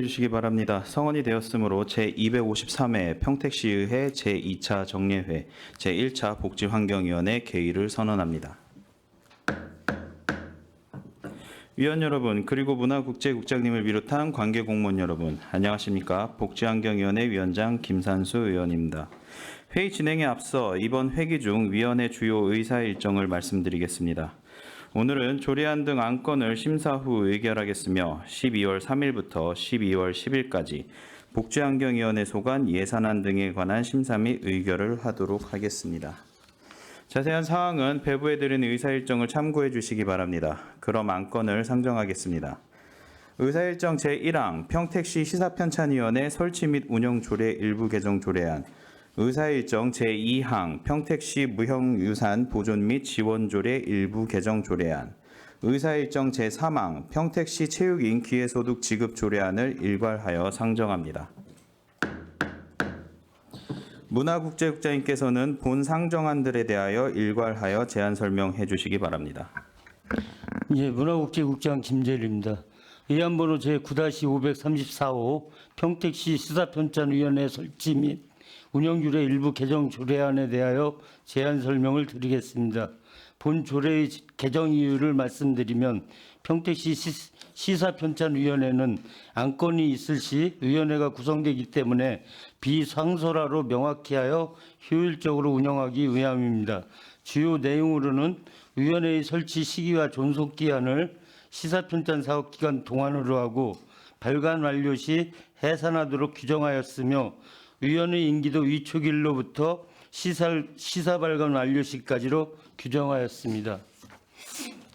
주시기 바랍니다. 성원이 되었으므로 제253회 평택시의회 제2차 정례회 제1차 복지환경위원회 개의를 선언합니다. 위원 여러분, 그리고 문화국제국장님을 비롯한 관계공무원 여러분, 안녕하십니까? 복지환경위원회 위원장 김산수 의원입니다. 회의 진행에 앞서 이번 회기 중 위원회 주요 의사 일정을 말씀드리겠습니다. 오늘은 조례안 등 안건을 심사 후 의결하겠으며 12월 3일부터 12월 10일까지 복지환경위원회 소관 예산안 등에 관한 심사 및 의결을 하도록 하겠습니다. 자세한 사항은 배부해 드린 의사 일정을 참고해 주시기 바랍니다. 그럼 안건을 상정하겠습니다. 의사 일정 제1항 평택시 시사편찬위원회 설치 및 운영 조례 일부 개정 조례안, 의사일정 제2항 평택시 무형유산 보존 및 지원 조례 일부 개정 조례안, 의사일정 제3항 평택시 체육인 기회소득 지급 조례안을 일괄하여 상정합니다. 문화국제국장님께서는 본 상정안들에 대하여 일괄하여 제안 설명해 주시기 바랍니다. 예, 문화국제국장 김재일입니다. 의안번호 제9-534호 평택시 시사편찬위원회 설치 및 운영규례 일부 개정 조례안에 대하여 제안 설명을 드리겠습니다. 본 조례의 개정 이유를 말씀드리면 평택시 시사편찬위원회는 안건이 있을 시 위원회가 구성되기 때문에 비상설화로 명확히 하여 효율적으로 운영하기 위함입니다. 주요 내용으로는 위원회의 설치 시기와 존속기한을 시사편찬 사업기간 동안으로 하고 발간 완료 시 해산하도록 규정하였으며 위원회 임기도 위촉일로부터 시사 발간 완료 시까지로 규정하였습니다.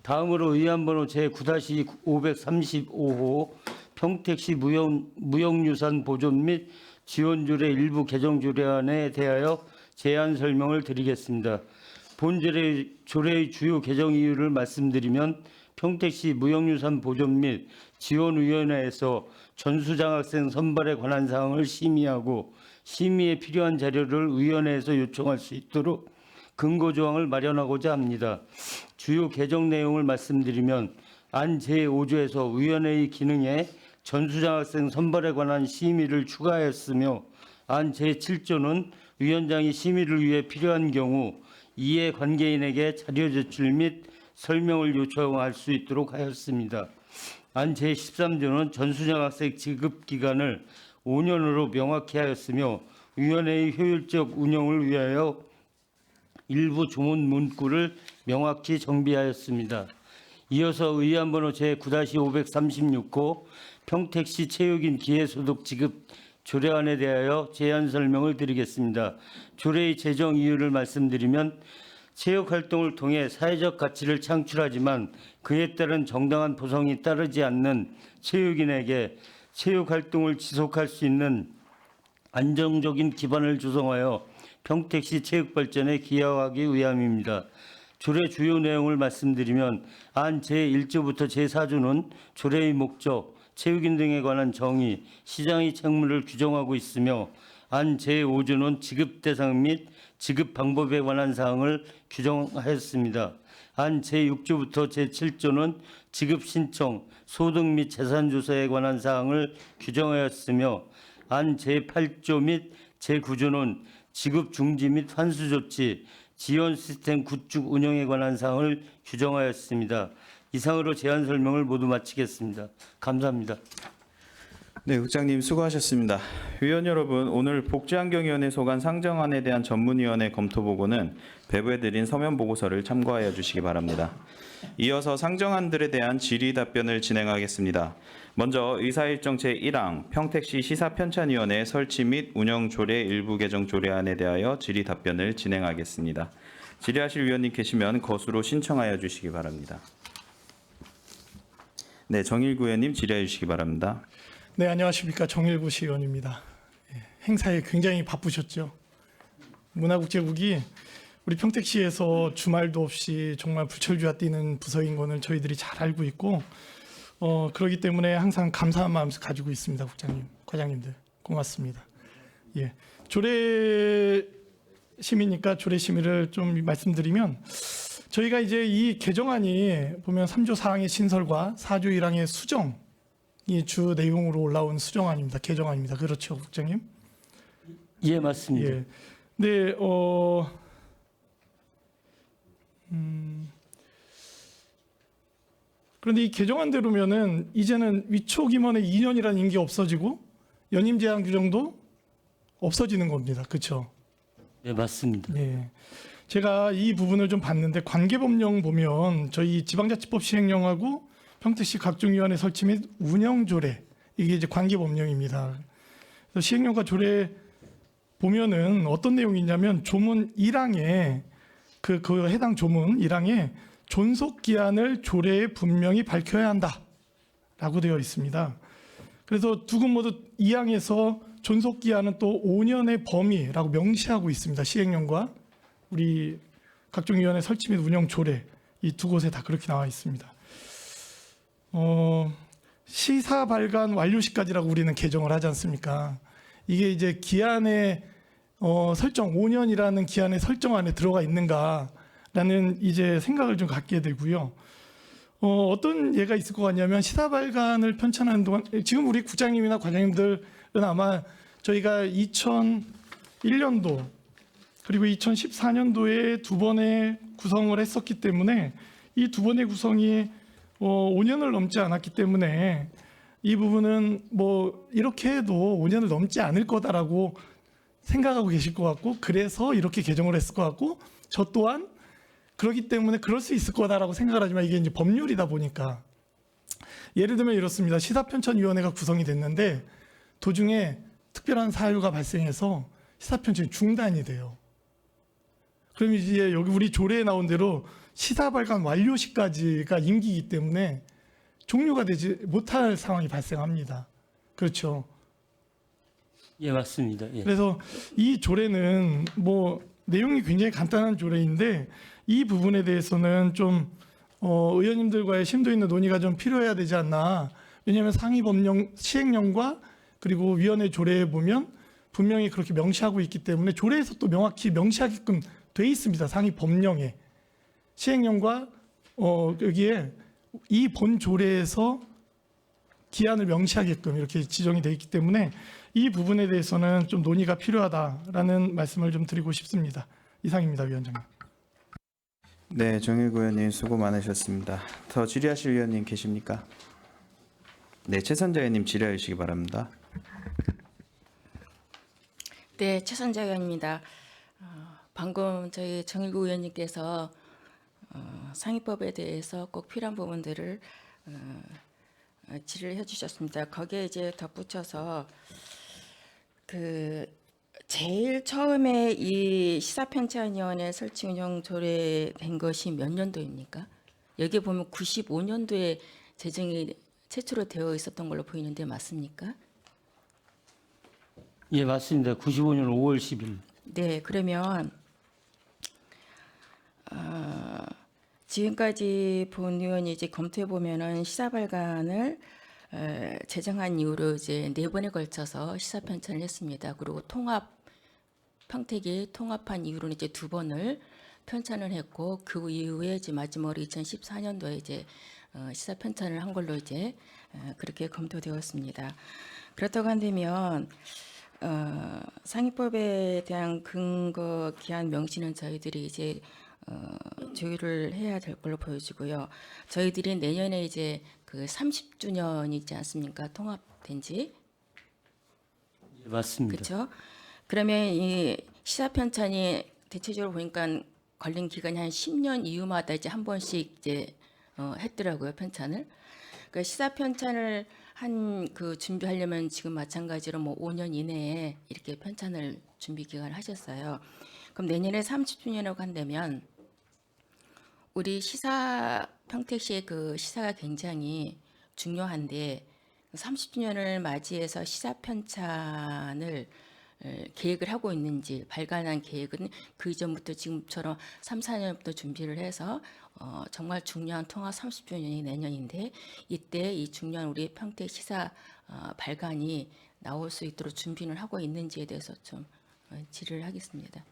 다음으로 의안번호 제9-535호 평택시 무형유산 보존 및 지원 조례 일부 개정 조례안에 대하여 제안 설명을 드리겠습니다. 본 조례의 주요 개정 이유를 말씀드리면 평택시 무형유산 보존 및 지원위원회에서 전수장학생 선발에 관한 사항을 심의하고 심의에 필요한 자료를 위원회에서 요청할 수 있도록 근거조항을 마련하고자 합니다. 주요 개정 내용을 말씀드리면 안 제5조에서 위원회의 기능에 전수장학생 선발에 관한 심의를 추가하였으며 안 제7조는 위원장이 심의를 위해 필요한 경우 이해 관계인에게 자료 제출 및 설명을 요청할 수 있도록 하였습니다. 안 제13조는 전수장학생 지급 기간을 5년으로 명확히 하였으며 위원회의 효율적 운영을 위하여 일부 조문 문구를 명확히 정비하였습니다. 이어서 의안번호 제9-536호 평택시 체육인 기회소득 지급 조례안에 대하여 제안 설명을 드리겠습니다. 조례의 제정 이유를 말씀드리면 체육활동을 통해 사회적 가치를 창출하지만 그에 따른 정당한 보상이 따르지 않는 체육인에게 체육활동을 지속할 수 있는 안정적인 기반을 조성하여 평택시 체육발전에 기여하기 위함입니다. 조례 주요 내용을 말씀드리면 안 제1조부터 제4조는 조례의 목적, 체육인 등에 관한 정의, 시장의 책무를 규정하고 있으며 안 제5조는 지급 대상 및 지급 방법에 관한 사항을 규정하였습니다. 안 제6조부터 제7조는 지급 신청, 소득 및 재산 조사에 관한 사항을 규정하였으며 안 제8조 및 제9조는 지급 중지 및 환수 조치, 지원 시스템 구축 운영에 관한 사항을 규정하였습니다. 이상으로 제안 설명을 모두 마치겠습니다. 감사합니다. 네, 국장님 수고하셨습니다. 위원 여러분, 오늘 복지환경위원회 소관 상정안에 대한 전문위원회 검토 보고는 배부해드린 서면 보고서를 참고하여 주시기 바랍니다. 이어서 상정안들에 대한 질의 답변을 진행하겠습니다. 먼저 의사일정 제1항 평택시 시사편찬위원회 설치 및 운영 조례 일부 개정 조례안에 대하여 질의 답변을 진행하겠습니다. 질의하실 위원님 계시면 거수로 신청하여 주시기 바랍니다. 네, 정일구 의원님 질의해 주시기 바랍니다. 네, 안녕하십니까. 정일구 시의원입니다. 행사에 굉장히 바쁘셨죠. 문화국제국이 우리 평택시에서 주말도 없이 정말 불철주야 뛰는 부서인 거는 저희들이 잘 알고 있고 그렇기 때문에 항상 감사한 마음 가지고 있습니다. 국장님, 과장님들 고맙습니다. 예, 조례 심의니까 조례 심의를 좀 말씀드리면 저희가 이제 이 개정안이 보면 3조 4항의 신설과 4조 1항의 수정 주 내용으로 올라온 수정안입니다. 개정안입니다. 그렇죠, 국장님? 예, 맞습니다. 예. 네, 그런데 이 개정안대로면은 이제는 위촉 임원의 2년이라는 임기 없어지고 연임 제한 규정도 없어지는 겁니다. 그렇죠? 네, 맞습니다. 예. 제가 이 부분을 좀 봤는데 관계법령 보면 저희 지방자치법 시행령하고 평택시 각종위원회 설치 및 운영 조례 이게 이제 관계법령입니다. 그래서 시행령과 조례 보면은 어떤 내용이 있냐면 조문 1항에 그 해당 조문 1항에 존속 기한을 조례에 분명히 밝혀야 한다라고 되어 있습니다. 그래서 두 군 모두 2항에서 존속 기한은 또 5년의 범위라고 명시하고 있습니다. 시행령과 우리 각종위원회 설치 및 운영 조례 이 두 곳에 다 그렇게 나와 있습니다. 시사 발간 완료 시까지라고 우리는 개정을 하지 않습니까? 이게 이제 기한의 설정 5년이라는 기한의 설정 안에 들어가 있는가라는 이제 생각을 좀 갖게 되고요. 어떤 예가 있을 것 같냐면 시사 발간을 편찬하는 동안 지금 우리 국장님이나 과장님들은 아마 저희가 2001년도 그리고 2014년도에 두 번의 구성을 했었기 때문에 이 두 번의 구성이 5년을 넘지 않았기 때문에 이 부분은 뭐 이렇게 해도 5년을 넘지 않을 거다라고 생각하고 계실 것 같고 그래서 이렇게 개정을 했을 것 같고 저 또한 그렇기 때문에 그럴 수 있을 거다라고 생각을 하지만 이게 이제 법률이다 보니까 예를 들면 이렇습니다. 시사편찬위원회가 구성이 됐는데 도중에 특별한 사유가 발생해서 시사편찬이 중단이 돼요. 그럼 이제 여기 우리 조례에 나온 대로 시사 발간 완료 시까지가 임기이기 때문에 종료가 되지 못할 상황이 발생합니다. 그렇죠. 예, 맞습니다. 예. 그래서 이 조례는 뭐 내용이 굉장히 간단한 조례인데 이 부분에 대해서는 좀 의원님들과의 심도 있는 논의가 좀 필요해야 되지 않나. 왜냐하면 상위 법령 시행령과 그리고 위원회 조례에 보면 분명히 그렇게 명시하고 있기 때문에 조례에서 또 명확히 명시하게끔 돼 있습니다. 상위 법령에 시행령과 여기에 이 본 조례에서 기한을 명시하게끔 이렇게 지정이 돼 있기 때문에 이 부분에 대해서는 좀 논의가 필요하다라는 말씀을 좀 드리고 싶습니다. 이상입니다, 위원장님. 네, 정일구 의원님 수고 많으셨습니다. 더 질의하실 위원님 계십니까? 네, 최선자 의원님 질의해 주시기 바랍니다. 네, 최선자 의원입니다. 방금 저희 정일구 의원님께서 상위법에 대해서 꼭 필요한 부분들을 질의를 해주셨습니다. 거기에 이제 덧붙여서 그 제일 처음에 이 시사편찬위원회 설치 운영 조례된 것이 몇 년도입니까? 여기 보면 95년도에 제정이 최초로 되어 있었던 걸로 보이는데 맞습니까? 예, 맞습니다. 95년 5월 10일. 네, 그러면 지금까지 본 의원이 이제 검토해 보면은 시사 발간을 제정한 이후로 이제 4번에 걸쳐서 시사 편찬을 했습니다. 그리고 평택이 통합한 이후로는 이제 2번을 편찬을 했고 그 이후에 이제 마지막으로 2014년도에 이제 시사 편찬을 한 걸로 이제 그렇게 검토되었습니다. 그렇다고 한다면 상위법에 대한 근거 기한 명시는 저희들이 이제 조율을 해야 될 걸로 보여지고요. 저희들이 내년에 이제 그 30주년이지 않습니까? 통합된 지. 예, 맞습니다. 그렇죠? 그러면 이 시사 편찬이 대체적으로 보니까 걸린 기간이 한 10년 이후마다 이제 한 번씩 이제 했더라고요, 편찬을. 그러니까 시사 편찬을 한 그 준비하려면 지금 마찬가지로 뭐 5년 이내에 이렇게 편찬을 준비 기간을 하셨어요. 그럼 내년에 30주년이라고 한다면 우리 시사 평택시의 그 시사가 굉장히 중요한데 30주년을 맞이해서 시사 편찬을 계획을 하고 있는지 발간한 계획은 그 이전부터 지금처럼 3, 4년부터 준비를 해서 정말 중요한 통합 30주년이 내년인데 이때 이 중요한 우리 평택 시사 발간이 나올 수 있도록 준비를 하고 있는지에 대해서 좀 질의를 하겠습니다.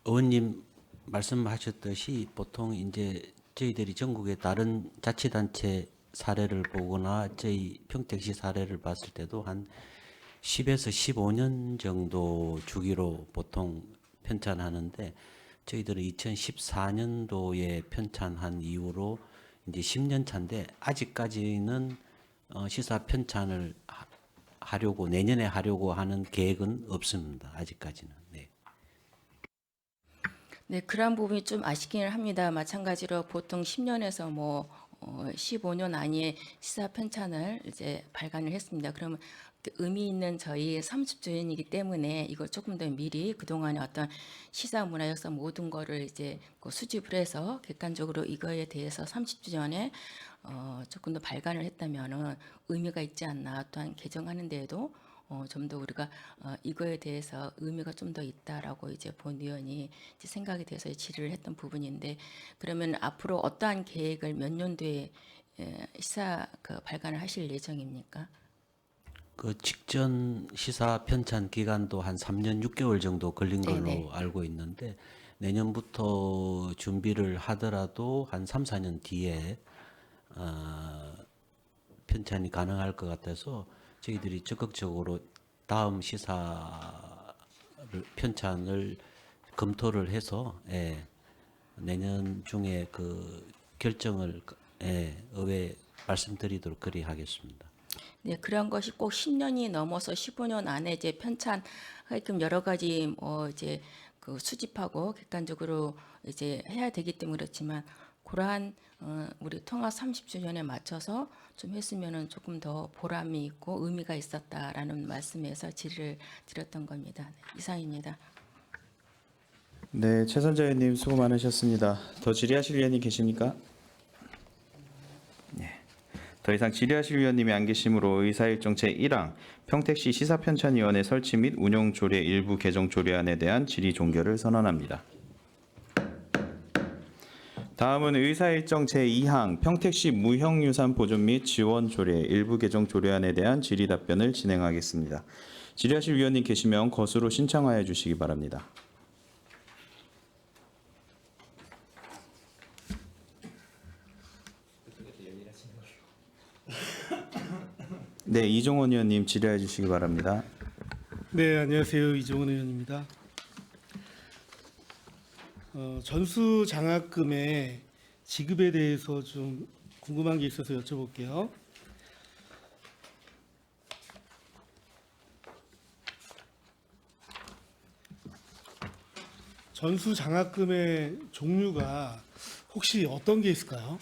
의원님 말씀하셨듯이 보통 이제 저희들이 전국의 다른 자치단체 사례를 보거나 저희 평택시 사례를 봤을 때도 한 10에서 15년 정도 주기로 보통 편찬하는데 저희들은 2014년도에 편찬한 이후로 이제 10년 차인데 아직까지는 시사 편찬을 하려고 내년에 하려고 하는 계획은 없습니다. 아직까지는. 네. 네, 그런 부분이 좀 아쉽기는 합니다. 마찬가지로 보통 10년에서 15년 안에 시사 편찬을 이제 발간을 했습니다. 그러면 그 의미 있는 저희 30주년이기 때문에 이걸 조금 더 미리 그동안의 어떤 시사 문화 역사 모든 거를 이제 그 수집을 해서 객관적으로 이거에 대해서 30주년에 조금 더 발간을 했다면은 의미가 있지 않나. 또한 개정하는 데에도 좀 더 우리가 이거에 대해서 의미가 좀 더 있다라고 이제 본 의원이 이제 생각이 돼서 질의를 했던 부분인데, 그러면 앞으로 어떠한 계획을 몇 년도에 시사 그 발간을 하실 예정입니까? 그 직전 시사 편찬 기간도 한 3년 6개월 정도 걸린 걸로 네네. 알고 있는데 내년부터 준비를 하더라도 한 3, 4년 뒤에 편찬이 가능할 것 같아서 저희들이 적극적으로 다음 시사 편찬을 검토를 해서 내년 중에 그 결정을 의회에 말씀드리도록 그리 하겠습니다. 네, 그런 것이 꼭 10년이 넘어서 15년 안에 이제 편찬 하여튼 여러 가지 이제 그 수집하고 객관적으로 이제 해야 되기 때문에 그렇지만 그러한 우리 통합 30주년에 맞춰서 좀 했으면은 조금 더 보람이 있고 의미가 있었다라는 말씀에서 질의를 드렸던 겁니다. 네, 이상입니다. 네, 최선자 의원님 수고 많으셨습니다. 더 질의하실 의원이 계십니까? 네. 더 이상 질의하실 위원님이 안 계시므로 의사일정 제1항 평택시 시사편찬위원회 설치 및 운영 조례 일부 개정 조례안에 대한 질의 종결을 선언합니다. 다음은 의사일정 제2항 평택시 무형유산 보존 및 지원 조례 일부 개정 조례안에 대한 질의 답변을 진행하겠습니다. 질의하실 위원님 계시면 것으로 신청하여 주시기 바랍니다. 네, 이종원 의원님 질의해 주시기 바랍니다. 네, 안녕하세요. 이종원 의원입니다. 전수 장학금의 지급에 대해서 좀 궁금한 게 있어서 여쭤볼게요. 전수 장학금의 종류가 혹시 어떤 게 있을까요?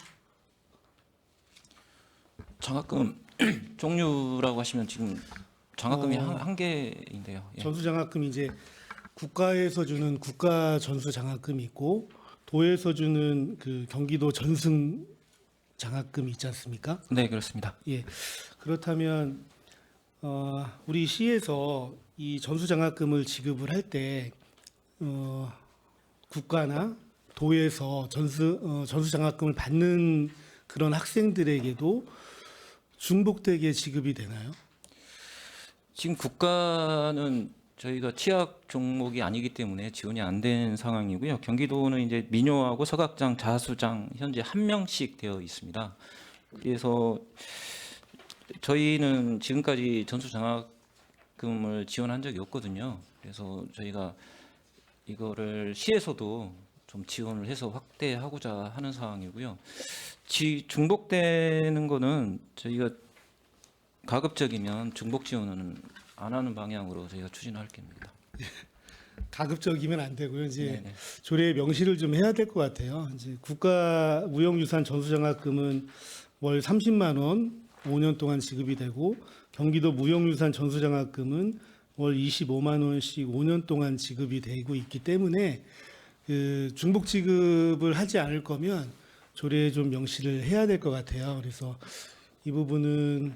장학금 종류라고 하시면 지금 장학금이 한 개인데요. 예. 전수 장학금이 이제 국가에서 주는 국가 전수 장학금이 있고 도에서 주는 그 경기도 전승 장학금이 있지 않습니까? 네, 그렇습니다. 예. 그렇다면 우리 시에서 이 전수 장학금을 지급을 할 때 국가나 도에서 전수 장학금을 받는 그런 학생들에게도 중복되게 지급이 되나요? 지금 국가는 저희가 취약 종목이 아니기 때문에 지원이 안 된 상황이고요. 경기도는 이제 민요하고 서각장, 자수장 현재 한 명씩 되어 있습니다. 그래서 저희는 지금까지 전수 장학금을 지원한 적이 없거든요. 그래서 저희가 이거를 시에서도 좀 지원을 해서 확대하고자 하는 상황이고요. 중복되는 거는 저희가 가급적이면 중복 지원은 안 하는 방향으로 저희가 추진할 겁니다. 가급적이면 안 되고요. 이제 네네. 조례에 명시를 좀 해야 될 것 같아요. 이제 국가 무형유산 전수장학금은 월 30만 원 5년 동안 지급이 되고 경기도 무형유산 전수장학금은 월 25만 원씩 5년 동안 지급이 되고 있기 때문에 그 중복 지급을 하지 않을 거면 조례에 좀 명시를 해야 될 것 같아요. 그래서 이 부분은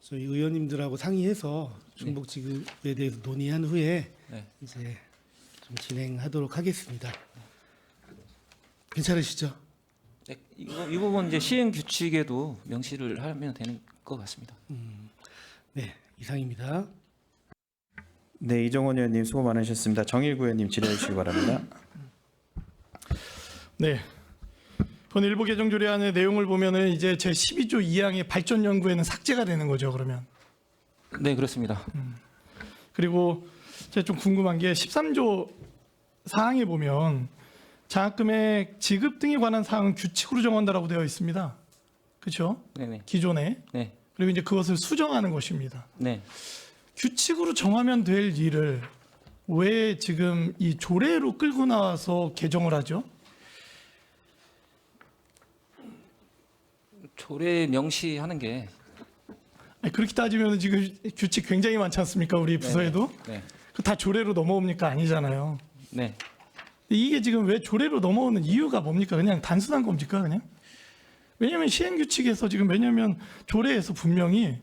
저희 의원님들하고 상의해서 중복 지급에 대해서 논의한 후에 네. 이제 좀 진행하도록 하겠습니다. 괜찮으시죠? 네, 이 부분 이제 시행 규칙에도 명시를 하면 되는 것 같습니다. 네, 이상입니다. 네, 이종원 의원님 수고 많으셨습니다. 정일구 의원님 질의해 주시기 바랍니다. 네. 본 일부 개정 조례안의 내용을 보면은 이제 제 12조 2항의 발전 연구에는 삭제가 되는 거죠, 그러면. 네, 그렇습니다. 그리고 제가 좀 궁금한 게 13조 사항에 보면 장학금액 지급 등에 관한 사항은 규칙으로 정한다라고 되어 있습니다. 그렇죠? 네네. 기존에. 네. 그리고 이제 그것을 수정하는 것입니다. 네. 규칙으로 정하면 될 일을 왜 지금 이 조례로 끌고 나와서 개정을 하죠? 조례 명시하는 게 아니, 그렇게 따지면 지금 규칙 굉장히 많지 않습니까? 우리 부서에도. 네. 그 다 조례로 넘어옵니까? 아니잖아요. 네. 이게 지금 왜 조례로 넘어오는 이유가 뭡니까? 그냥 단순한 겁니까? 그냥? 왜냐하면 시행규칙에서 지금 왜냐하면 조례에서 분명히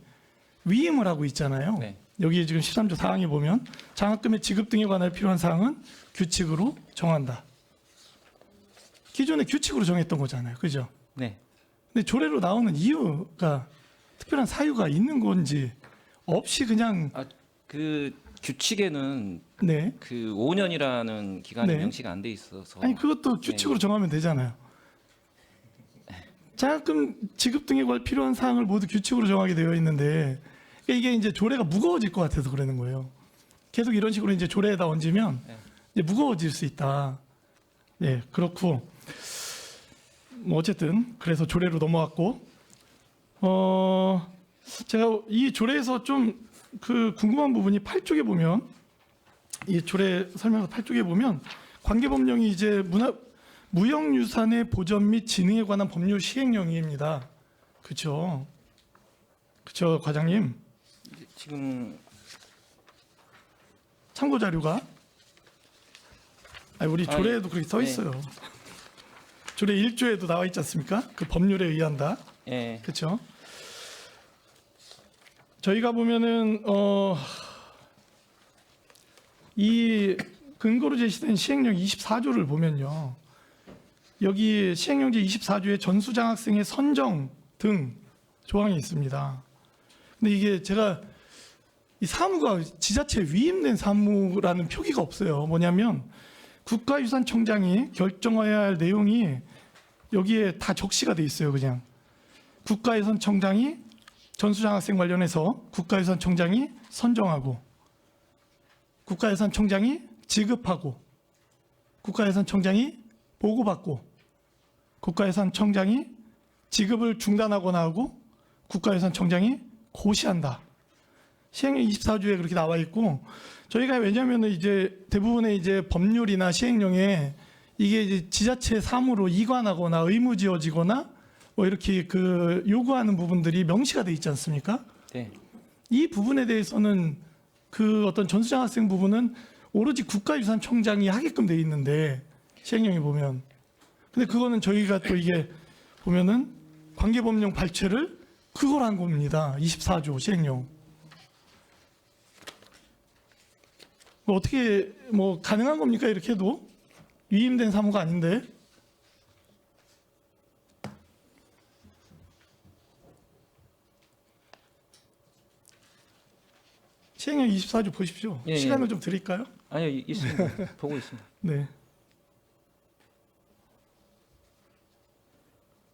위임을 하고 있잖아요. 네. 여기 지금 13조 사항에 보면 장학금의 지급 등에 관한 필요한 사항은 규칙으로 정한다. 기존에 규칙으로 정했던 거잖아요. 그죠? 네. 근데 조례로 나오는 이유가 특별한 사유가 있는 건지 없이 그냥 그 규칙에는 네. 그 5년이라는 기간이 네. 명시가 안 돼 있어서 아니 그것도 규칙으로 정하면 되잖아요. 장학금 지급 등에 관한 필요한 사항을 모두 규칙으로 정하게 되어 있는데 그러니까 이게 이제 조례가 무거워질 것 같아서 그러는 거예요. 계속 이런 식으로 이제 조례에다 얹으면 이제 무거워질 수 있다. 네, 그렇고 뭐 어쨌든 그래서 조례로 넘어왔고 제가 이 조례에서 좀 그 궁금한 부분이 8쪽에 보면 이 조례 설명서 8쪽에 보면 관계법령이 이제 무형유산의 보전 및 진흥에 관한 법률 시행령입니다. 그렇죠? 그렇죠, 과장님. 지금 참고 자료가 우리 아니, 조례에도 그렇게 써 네. 있어요. 조례 1조에도 나와 있지 않습니까? 그 법률에 의한다. 예. 그렇죠? 저희가 보면은 이 근거로 제시된 시행령 24조를 보면요. 여기 시행령제 24조에 전수장학생의 선정 등 조항이 있습니다. 근데 이게 제가 이 사무가 지자체에 위임된 사무라는 표기가 없어요. 뭐냐면 국가유산청장이 결정해야 할 내용이 여기에 다 적시가 돼 있어요. 그냥 국가유산청장이 전수장학생 관련해서 국가유산청장이 선정하고 국가유산청장이 지급하고 국가유산청장이 보고받고 국가유산청장이 지급을 중단하거나 하고 국가유산청장이 고시한다. 시행령 24조에 그렇게 나와 있고 저희가 왜냐하면 이제 대부분의 이제 법률이나 시행령에 이게 이제 지자체 사무로 이관하거나 의무지어지거나 뭐 이렇게 그 요구하는 부분들이 명시가 돼 있지 않습니까? 네. 이 부분에 대해서는 그 어떤 전수장학생 부분은 오로지 국가유산청장이 하게끔 돼 있는데 시행령에 보면 근데 그거는 저희가 또 이게 보면은 관계법령 발췌를 그걸 한 겁니다. 24조 시행령. 뭐 어떻게 뭐 가능한 겁니까 이렇게 해도 위임된 사무가 아닌데 시행령 24조 보십시오. 예, 시간을 예. 좀 드릴까요? 아니요, 있습니다. 보고 있습니다. 네.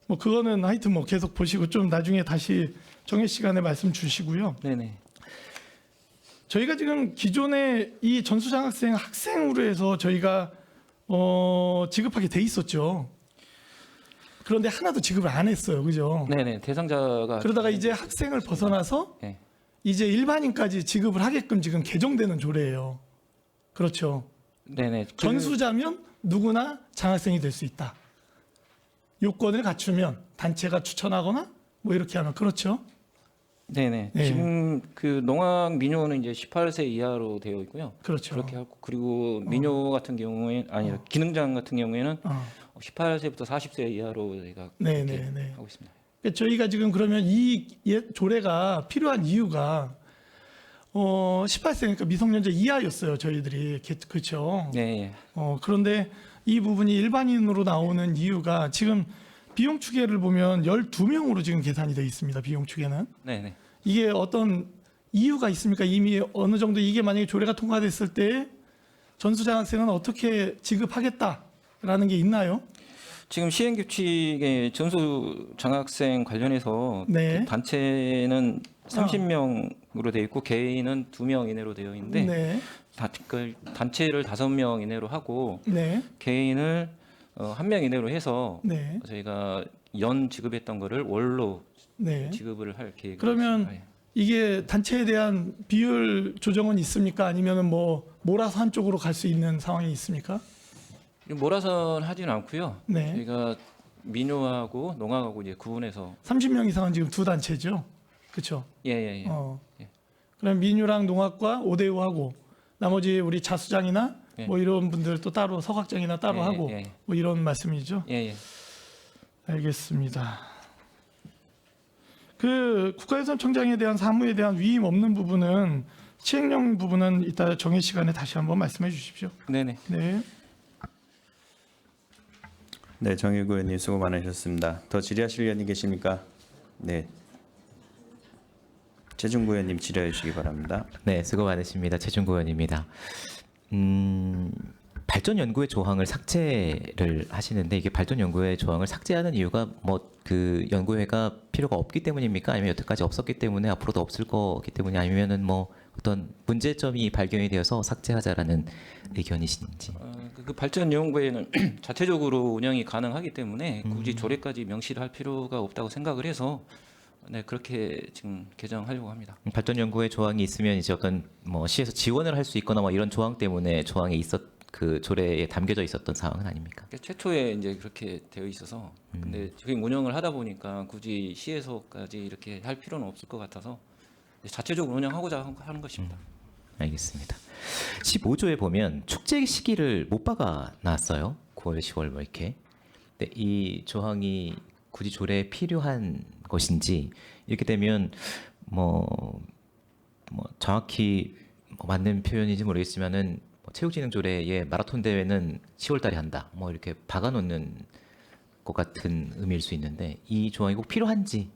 뭐 그거는 하여튼 뭐 계속 보시고 좀 나중에 다시 정해 시간에 말씀 주시고요. 네네. 저희가 지금 기존에 이 전수장학생 학생으로 해서 저희가 지급하게 돼 있었죠. 그런데 하나도 지급을 안 했어요. 그죠? 네네. 대상자가 그러다가 이제 학생을 벗어나서 네. 이제 일반인까지 지급을 하게끔 지금 개정되는 조례예요. 그렇죠. 네네. 전수자면 누구나 장학생이 될 수 있다. 요건을 갖추면 단체가 추천하거나 뭐 이렇게 하면 그렇죠. 네네. 네. 지금 그 농학 민요는 이제 18세 이하로 되어 있고요. 그렇죠. 그렇게 하고 그리고 민요 같은 경우에 아니 기능장 같은 경우에는 18세부터 40세 이하로 저희가 네, 그렇게 네, 네. 하고 있습니다. 저희가 지금 그러면 이 조례가 필요한 이유가 18세 그러니까 미성년자 이하였어요. 저희들이 그렇죠. 네. 그런데 이 부분이 일반인으로 나오는 이유가 지금 비용 추계를 보면 12명으로 지금 계산이 되어 있습니다. 비용 추계는. 네네. 이게 어떤 이유가 있습니까? 이미 어느 정도 이게 만약에 조례가 통과됐을 때 전수장학생은 어떻게 지급하겠다라는 게 있나요? 지금 시행 규칙에 전수 장학생 관련해서 네. 그 단체는 30명으로 되어 있고 개인은 2명 이내로 되어 있는데 네. 단체를 5명 이내로 하고 네. 개인을 1명 이내로 해서 네. 저희가 연 지급했던 거를 월로 네. 지급을 할 계획입니다. 그러면 이게 단체에 대한 비율 조정은 있습니까? 아니면은 뭐 몰아서 한쪽으로 갈 수 있는 상황이 있습니까? 몰아서 하지는 않고요. 네. 저희가 민요하고 농악하고 이제 구분해서 30명 이상은 지금 두 단체죠. 그렇죠? 예예예. 예. 그럼 민유랑 농악과 오대우하고 나머지 우리 자수장이나 예. 뭐 이런 분들 또 따로 서각장이나 따로 예, 하고 예. 뭐 이런 말씀이죠. 예예. 알겠습니다. 그 국가유산청장에 대한 사무에 대한 위임 없는 부분은 시행령 부분은 이따 정해 시간에 다시 한번 말씀해 주십시오. 네네. 네. 네, 정일구 의원님 수고 많으셨습니다. 더 질의하실 의원님 계십니까? 네. 최준구 의원님 질의해 주시기 바랍니다. 네, 수고 많으십니다. 최준구 의원입니다. 발전 연구의 조항을 삭제를 하시는데 이게 발전 연구의 조항을 삭제하는 이유가 뭐 그 연구회가 필요가 없기 때문입니까? 아니면 여태까지 없었기 때문에 앞으로도 없을 거기 때문에 아니면은 뭐 어떤 문제점이 발견이 되어서 삭제하자라는 의견이신지. 그 발전 연구회는 자체적으로 운영이 가능하기 때문에 굳이 조례까지 명시를 할 필요가 없다고 생각을 해서 네 그렇게 지금 개정하려고 합니다. 발전 연구의 조항이 있으면 이제 어떤 뭐 시에서 지원을 할 수 있거나 뭐 이런 조항 때문에 조항에 그 조례에 담겨져 있었던 사항은 아닙니까? 그러니까 최초에 이제 그렇게 되어 있어서 근데 지금 운영을 하다 보니까 굳이 시에서까지 이렇게 할 필요는 없을 것 같아서 자체적으로 운영하고자 하는 것입니다. 알겠습니다. 15조에 보면 축제 시기를 못 박아 놨어요. 9월, 10월 뭐 이렇게. 근데 이 조항이 굳이 조례에 필요한 것인지 이렇게 되면 뭐 정확히 뭐 맞는 표현인지 모르겠지만은 뭐 체육진흥조례에 마라톤 대회는 10월달에 한다. 뭐 이렇게 박아놓는 것 같은 의미일 수 있는데 이 조항이 꼭 필요한지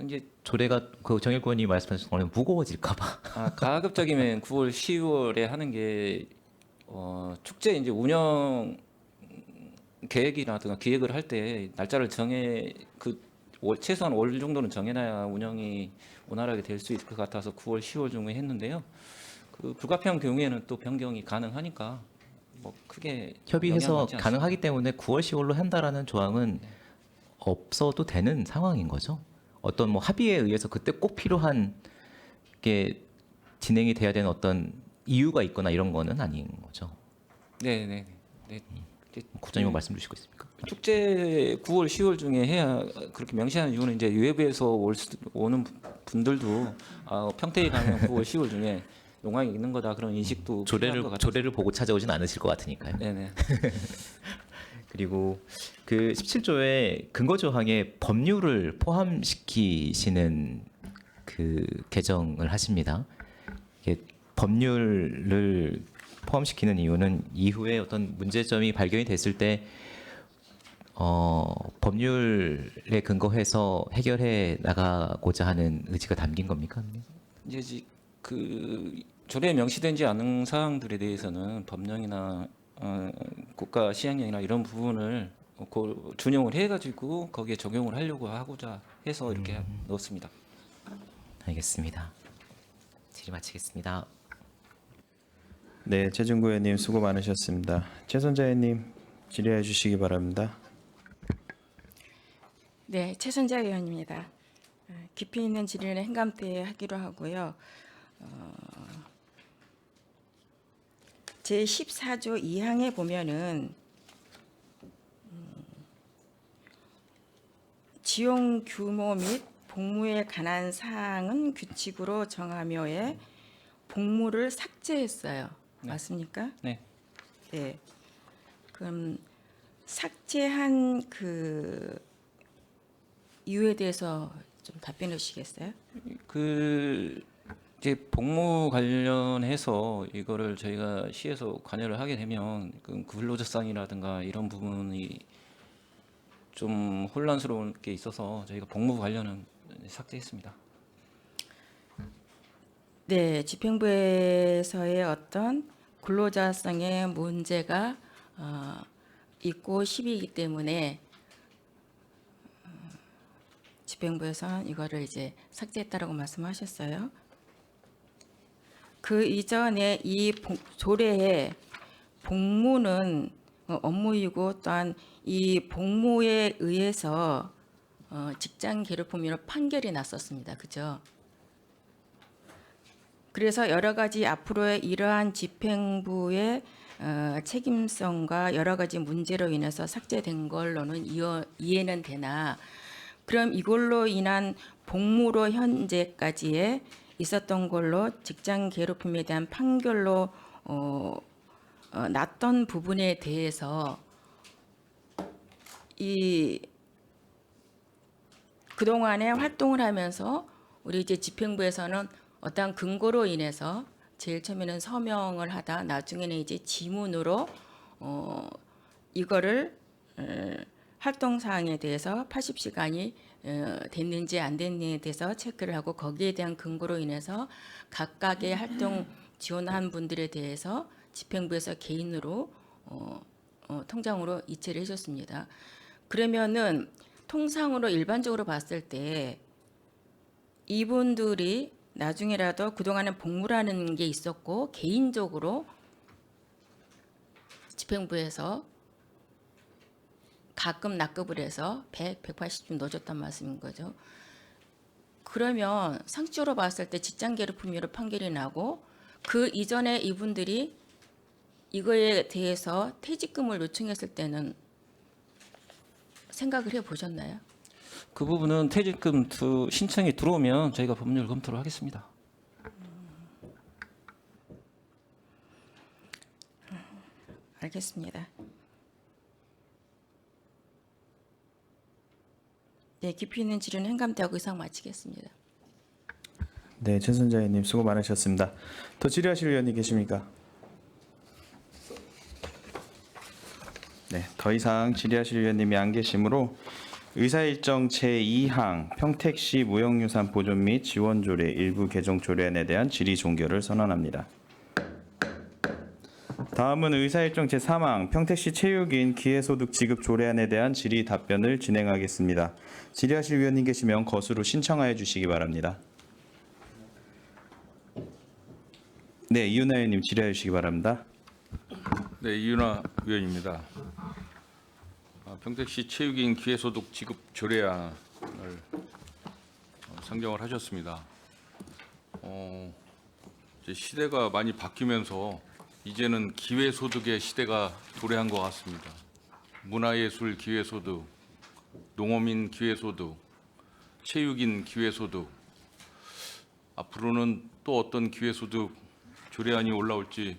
이제 조례가 그 정일구 의원이 말씀하신 거는 무거워질까봐. 가급적이면 9월, 10월에 하는 게 축제 이제 운영 계획이라든가 기획을 할 때 날짜를 정해 최소한 월 정도는 정해놔야 운영이 원활하게 될 수 있을 것 같아서 9월, 10월 중에 했는데요. 그 불가피한 경우에는 또 변경이 가능하니까 뭐 크게 협의해서 영향을 받지 않습니다. 가능하기 때문에 9월, 10월로 한다라는 조항은 없어도 되는 상황인 거죠. 어떤 뭐 합의에 의해서 그때 꼭 필요한 게 진행이 돼야 되는 어떤 이유가 있거나 이런 거는 아닌 거죠. 네. 국장님 말씀 주시고 있습니까? 축제 9월, 10월 중에 해야 그렇게 명시하는 이유는 이제 외부에서 오는 분들도 평택에 가면 9월, 10월 중에 농악이 있는 거다 그런 인식도 필요할 것 같아서. 조례를 보고 찾아오진 않으실 것 같으니까요. 네네. 그리고 그 17조의 근거 조항에 법률을 포함시키시는 그 개정을 하십니다. 이게 법률을 포함시키는 이유는 이후에 어떤 문제점이 발견이 됐을 때 법률에 근거해서 해결해 나가고자 하는 의지가 담긴 겁니까? 이제 그 조례에 명시되지 않은 사항들에 대해서는 법령이나 국가 시행령이나 이런 부분을 준용을 해가지고 거기에 적용을 하려고 하고자 해서 이렇게 넣었습니다. 알겠습니다. 질의 마치겠습니다. 네, 최준구 의원님 수고 많으셨습니다. 최선자 의원님 질의해 주시기 바랍니다. 네, 최선자 의원입니다. 깊이 있는 질의는 행감 때 하기로 하고요. 제 14조 2항에 보면은 지용 규모 및 복무에 관한 사항은 규칙으로 정하며의 복무를 삭제했어요. 맞습니까? 네. 네. 그럼 삭제한 그 이유에 대해서 좀 답변해 주시겠어요? 그 이제 복무 관련해서 이거를 저희가 시에서 관여를 하게 되면 그 근로자상이라든가 이런 부분이 좀 혼란스러운 게 있어서 저희가 복무 관련은 삭제했습니다. 네, 집행부에서의 어떤 근로자성의 문제가 있고 10이기 때문에 집행부에서는 이거를 이제 삭제했다라고 말씀하셨어요. 그 이전에 이 조례의 복무는 업무이고 또한 이 복무에 의해서 직장 괴롭힘으로 판결이 났었습니다. 그죠? 그래서 여러 가지 앞으로의 이러한 집행부의 책임성과 여러 가지 문제로 인해서 삭제된 걸로는 이해는 되나, 그럼 이걸로 인한 복무로 현재까지의 있었던 걸로 직장 괴롭힘에 대한 판결로 났던 부분에 대해서 이 그동안에 활동을 하면서 우리 이제 집행부에서는 어떠한 근거로 인해서 제일 처음에는 서명을 하다 나중에는 이제 지문으로 이거를 활동 사항에 대해서 80시간이 됐는지 안 됐는지에 대해서 체크를 하고 거기에 대한 근거로 인해서 각각의 활동 지원한 분들에 대해서 집행부에서 개인으로 통장으로 이체를 해줬습니다. 그러면은 통상으로 일반적으로 봤을 때 이분들이 나중에라도 그동안에 복무라는 게 있었고 개인적으로 집행부에서 가끔 납급을 해서 100, 180좀 넣어줬단 말씀인 거죠. 그러면 상식적으로 봤을 때 직장 괴롭힘으로 판결이 나고 그 이전에 이분들이 이거에 대해서 퇴직금을 요청했을 때는 생각을 해보셨나요? 그 부분은 퇴직금 신청이 들어오면 저희가 법률 검토를 하겠습니다. 알겠습니다. 네, 깊이 있는 질의는 행감대하고 이상 마치겠습니다. 네, 최선자 의원님 수고 많으셨습니다. 더 질의하실 의원이 계십니까? 네, 더 이상 질의하실 의원님이 안 계시므로 의사일정 제2항 평택시 무형유산 보존 및 지원 조례 일부 개정 조례안에 대한 질의 종결을 선언합니다. 다음은 의사일정 제3항 평택시 체육인 기회소득 지급 조례안에 대한 질의 답변을 진행하겠습니다. 질의하실 의원님 계시면 거수로 신청하여 주시기 바랍니다. 네, 이윤하 의원님 질의하여 주시기 바랍니다. 네, 이윤하 의원입니다. 평택시 체육인 기회소득 지급 조례안을 상정을 하셨습니다. 이제 시대가 많이 바뀌면서 이제는 기회소득의 시대가 도래한 것 같습니다. 문화예술 기회소득, 농어민 기회소득, 체육인 기회소득, 앞으로는 또 어떤 기회소득 조례안이 올라올지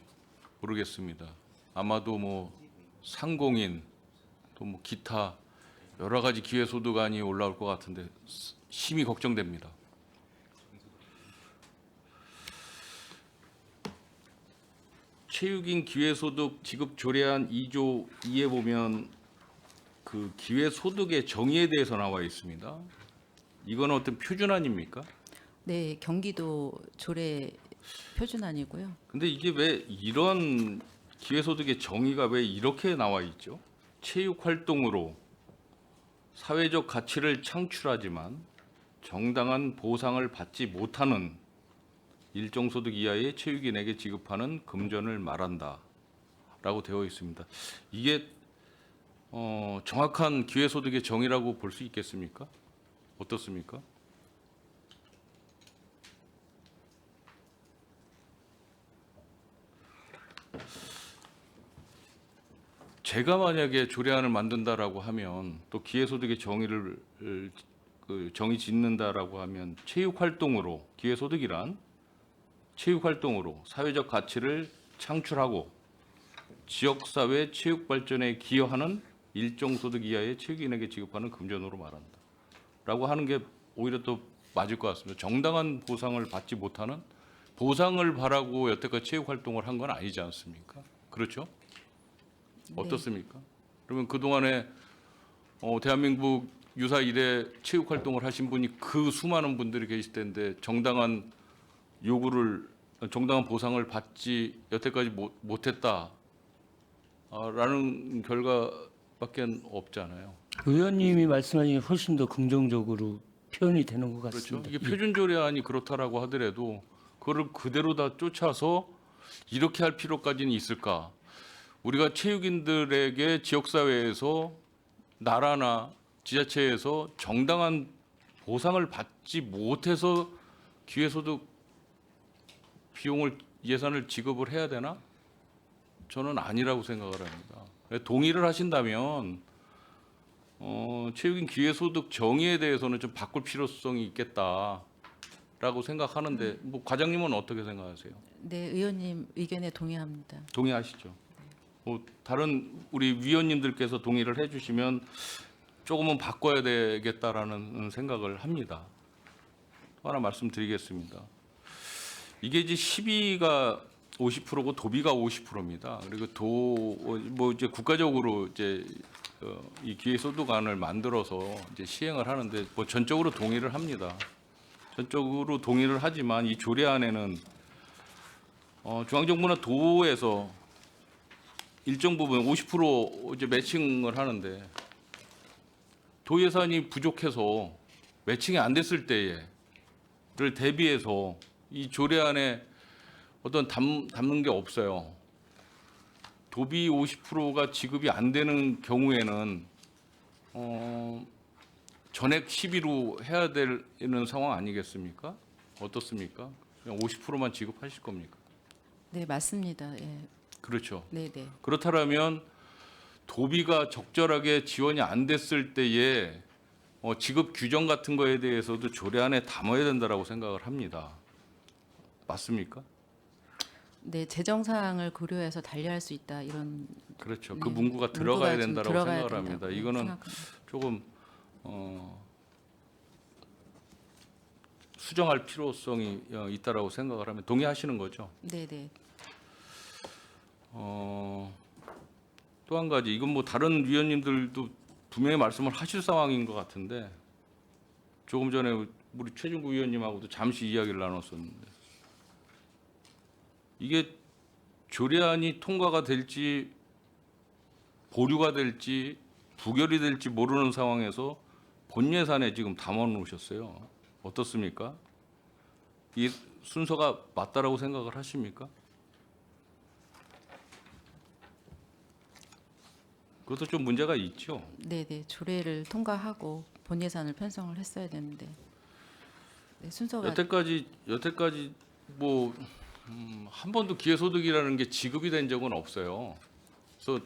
모르겠습니다. 아마도 뭐 상공인 또 뭐 기타 여러 가지 기회소득안이 올라올 것 같은데 심히 걱정됩니다. 체육인 기회소득 지급 조례안 2조 2에 보면 그 기회소득의 정의에 대해서 나와 있습니다. 이거는 어떤 표준안입니까? 네, 경기도 조례 표준안이고요. 근데 이게 왜 이런 기회소득의 정의가 왜 이렇게 나와 있죠? 체육 활동으로 사회적 가치를 창출하지만 정당한 보상을 받지 못하는 일정 소득 이하의 체육인에게 지급하는 금전을 말한다라고 되어 있습니다. 이게 정확한 기회소득의 정의라고 볼 수 있겠습니까? 어떻습니까? 제가 만약에 조례안을 만든다라고 하면 또 기회소득의 정의를 정의 짓는다라고 하면 체육 활동으로 기회소득이란 체육 활동으로 사회적 가치를 창출하고 지역 사회 체육 발전에 기여하는 일정 소득 이하의 체육인에게 지급하는 금전으로 말한다라고 하는 게 오히려 또 맞을 것 같습니다. 정당한 보상을 받지 못하는 보상을 바라고 여태까지 체육 활동을 한 건 아니지 않습니까? 그렇죠? 어떻습니까? 그러면 그동안에 대한민국 유사 이래 체육 활동을 하신 분이 그 수많은 분들이 계실 텐데 정당한 보상을 받지 여태까지 못했다라는 결과 밖에 없잖아요. 의원님이 말씀하신 게 훨씬 더 긍정적으로 표현이 되는 것 그렇죠. 같습니다. 이게 표준 조례안이 그렇다라고 하더라도 그거를 그대로 다 쫓아서 이렇게 할 필요까지는 있을까? 우리가 체육인들에게 지역사회에서 나라나 지자체에서 정당한 보상을 받지 못해서 기회소득 비용을 예산을 지급을 해야 되나? 저는 아니라고 생각을 합니다. 동의를 하신다면 체육인 기회소득 정의에 대해서는 좀 바꿀 필요성이 있겠다라고 생각하는데 뭐 과장님은 어떻게 생각하세요? 네, 의원님 의견에 동의합니다. 동의하시죠? 다른 우리 위원님들께서 동의를 해주시면 조금은 바꿔야 되겠다라는 생각을 합니다. 또 하나 말씀드리겠습니다. 이게 이제 시비가 50%고 도비가 50%입니다. 그리고 뭐 이제 국가적으로 이제 이 기회소득안을 만들어서 이제 시행을 하는데 뭐 전적으로 동의를 합니다. 전적으로 동의를 하지만 이 조례안에는 중앙정부나 도에서 일정 부분 50% 이제 매칭을 하는데 도 예산이 부족해서 매칭이 안 됐을 때를 대비해서 이 조례안에 어떤 담는 게 없어요. 도비 50%가 지급이 안 되는 경우에는 전액 시비로 해야 되는 상황 아니겠습니까? 어떻습니까? 그냥 50%만 지급하실 겁니까? 네, 맞습니다. 예. 그렇죠. 네, 네. 그렇다면 도비가 적절하게 지원이 안 됐을 때에 지급 규정 같은 거에 대해서도 조례안에 담아야 된다라고 생각을 합니다. 맞습니까? 네, 재정 사항을 고려해서 달리할 수 있다 이런. 그렇죠. 네, 그 문구가 들어가야 좀 된다라고 들어가야 생각을 합니다. 된다고 이거는 생각합니다. 조금 수정할 필요성이 있다라고 생각을 하면 동의하시는 거죠? 네, 네. 또 한 가지 이건 뭐 다른 위원님들도 분명히 말씀을 하실 상황인 것 같은데 조금 전에 우리 최준구 위원님하고도 잠시 이야기를 나눴었는데 이게 조례안이 통과가 될지 보류가 될지 부결이 될지 모르는 상황에서 본 예산에 지금 담아 놓으셨어요. 어떻습니까? 이 순서가 맞다라고 생각을 하십니까? 그것도 좀 문제가 있죠. 네, 네. 조례를 통과하고 본 예산을 편성을 했어야 되는데. 네, 순서가 여태까지 뭐 한 번도 기회소득이라는 게 지급이 된 적은 없어요. 그래서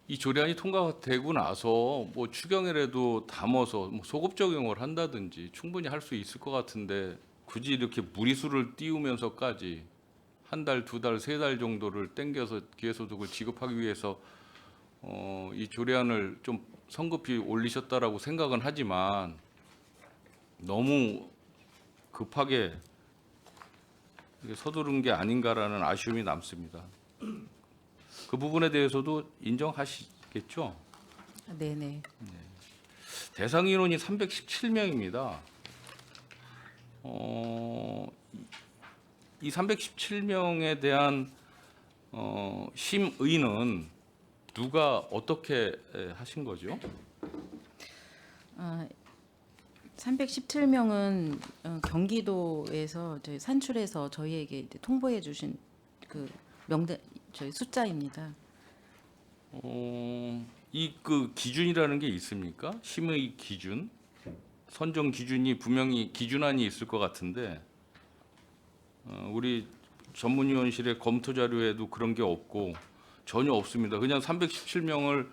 이 조례안이 통과되고 나서 뭐 추경이라도 담아서 뭐 소급 적용을 한다든지 충분히 할 수 있을 것 같은데 굳이 이렇게 무리수를 띄우면서까지 한 달, 두 달, 세 달 정도를 땡겨서 기회소득을 지급하기 위해서 이 조례안을 좀 성급히 올리셨다라고 생각은 하지만 너무 급하게 서두른 게 아닌가라는 아쉬움이 남습니다. 그 부분에 대해서도 인정하시겠죠? 네, 네. 대상 인원이 317명입니다. 이 317명에 대한 심의는 누가 어떻게 하신 거죠? 317명은 경기도에서 저희 산출해서 저희에게 이제 통보해 주신 그 명단 저희 숫자입니다. 이 그 기준이라는 게 있습니까? 심의 기준, 선정 기준이 분명히 기준안이 있을 것 같은데 우리 전문위원실의 검토 자료에도 그런 게 없고 전혀 없습니다. 그냥 317명을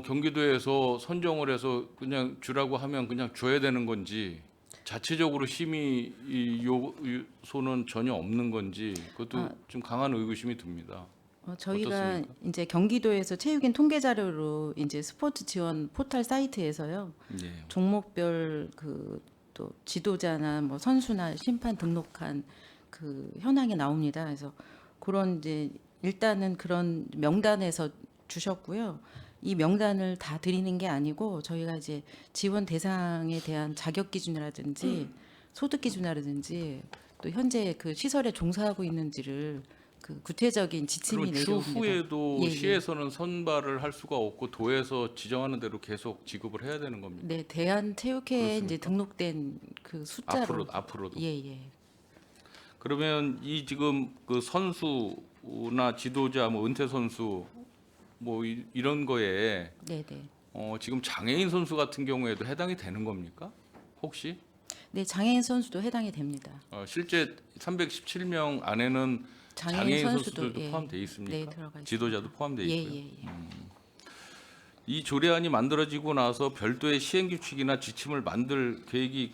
경기도에서 선정을 해서 그냥 주라고 하면 그냥 줘야 되는 건지 자체적으로 심의 요소는 전혀 없는 건지 그것도 좀 강한 의구심이 듭니다. 저희가 어떻습니까? 이제 경기도에서 체육인 통계 자료로 이제 스포츠 지원 포털 사이트에서요. 예. 종목별 그 또 지도자나 뭐 선수나 심판 등록한 그 현황이 나옵니다. 그래서 그런 이제 일단은 그런 명단에서 주셨고요. 이 명단을 다 드리는 게 아니고 저희가 이제 지원 대상에 대한 자격 기준이라든지 소득 기준이라든지 또 현재 그 시설에 종사하고 있는지를 그 구체적인 지침이 그럼 내려옵니다. 추후에도 예, 예. 시에서는 선발을 할 수가 없고 도에서 지정하는 대로 계속 지급을 해야 되는 겁니까? 네, 대한체육회에 이제 그렇습니까? 등록된 그 숫자로. 앞으로도. 예, 예. 그러면 이 지금 그 선수나 지도자, 뭐 은퇴 선수 뭐 이런 거에 네, 네. 지금 장애인 선수 같은 경우에도 해당이 되는 겁니까? 혹시 네, 장애인 선수도 해당이 됩니다. 실제 317명 안에는 장애인 선수들도 예. 포함되어 있습니까? 네, 들어가 있습니다. 지도자도 포함되어 예, 있고요. 예, 예. 이 조례안이 만들어지고 나서 별도의 시행 규칙이나 지침을 만들 계획이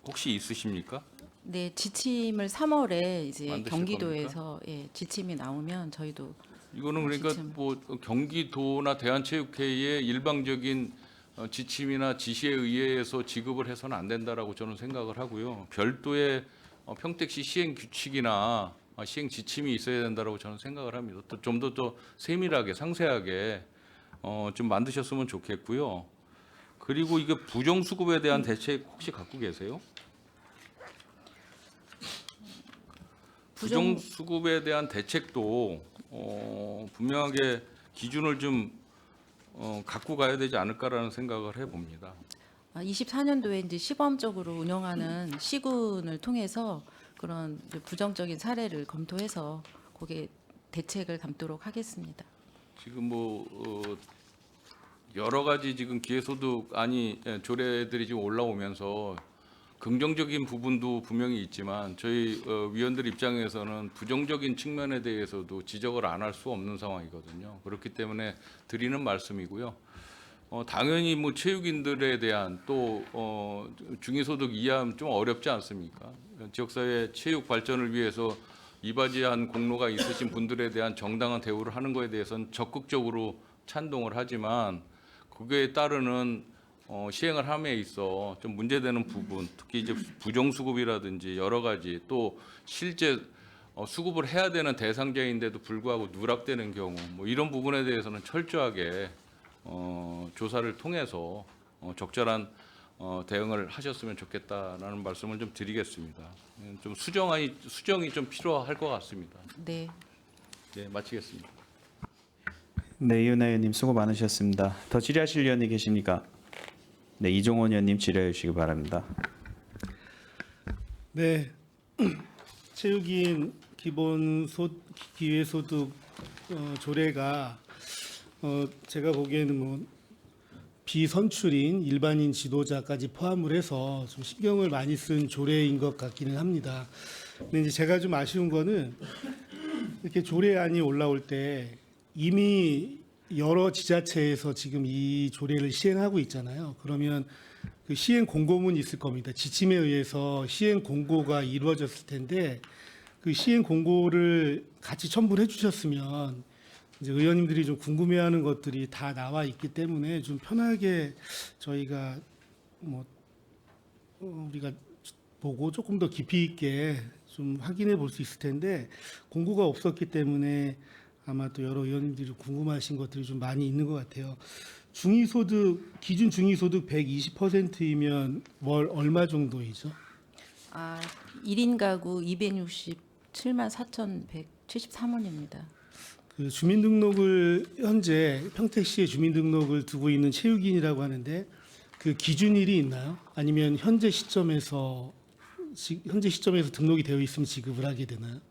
혹시 있으십니까? 네, 지침을 3월에 이제 만드실 경기도에서 예, 지침이 나오면 저희도 이거는 그러니까 지침. 뭐 경기도나 대한체육회의 일방적인 지침이나 지시에 의해서 지급을 해서는 안 된다라고 저는 생각을 하고요. 별도의 평택시 시행 규칙이나 시행 지침이 있어야 된다라고 저는 생각을 합니다. 또 좀 더 세밀하게 상세하게 좀 만드셨으면 좋겠고요. 그리고 이게 부정수급에 대한 대책 혹시 갖고 계세요? 부정수급에 대한 대책도 분명하게 기준을 좀 갖고 가야 되지 않을까라는 생각을 해봅니다. 24년도에 이제 시범적으로 운영하는 시군을 통해서 그런 이제 부정적인 사례를 검토해서 거기에 대책을 담도록 하겠습니다. 지금 뭐 여러 가지 지금 기회소득안이 조례들이 지금 올라오면서 긍정적인 부분도 분명히 있지만 저희 위원들 입장에서는 부정적인 측면에 대해서도 지적을 안 할 수 없는 상황이거든요. 그렇기 때문에 드리는 말씀이고요. 당연히 뭐 체육인들에 대한 또 중위소득 이하면 좀 어렵지 않습니까? 지역사회 체육 발전을 위해서 이바지한 공로가 있으신 분들에 대한 정당한 대우를 하는 것에 대해서는 적극적으로 찬동을 하지만 그에 따르는 시행을 함에 있어 좀 문제되는 부분, 특히 이제 부정수급이라든지 여러 가지 또 실제 수급을 해야 되는 대상자인데도 불구하고 누락되는 경우 뭐 이런 부분에 대해서는 철저하게 조사를 통해서 적절한 대응을 하셨으면 좋겠다라는 말씀을 좀 드리겠습니다. 좀 수정이 좀 필요할 것 같습니다. 네. 네, 마치겠습니다. 네, 이은하 의원님 수고 많으셨습니다. 더 질의하실 의원이 계십니까? 네, 이종원 의원님 질의해 주시기 바랍니다. 네, 체육인 기회소득 조례가 제가 보기에는 뭐 비선출인 일반인 지도자까지 포함을 해서 좀 신경을 많이 쓴 조례인 것 같기는 합니다. 근데 이제 제가 좀 아쉬운 거는 이렇게 조례안이 올라올 때 이미 여러 지자체에서 지금 이 조례를 시행하고 있잖아요. 그러면 그 시행 공고문이 있을 겁니다. 지침에 의해서 시행 공고가 이루어졌을 텐데 그 시행 공고를 같이 첨부를 해주셨으면 이제 의원님들이 좀 궁금해하는 것들이 다 나와 있기 때문에 좀 편하게 저희가 뭐 우리가 보고 조금 더 깊이 있게 좀 확인해 볼 수 있을 텐데 공고가 없었기 때문에 아마 또 여러 의원님들이 궁금하신 것들이 좀 많이 있는 것 같아요. 중위소득 기준 중위소득 120%이면 월 얼마 정도이죠? 1인 가구 267만 4,173원입니다. 그 주민등록을 현재 평택시에 주민등록을 두고 있는 체육인이라고 하는데 그 기준일이 있나요? 아니면 현재 시점에서 등록이 되어 있으면 지급을 하게 되나요?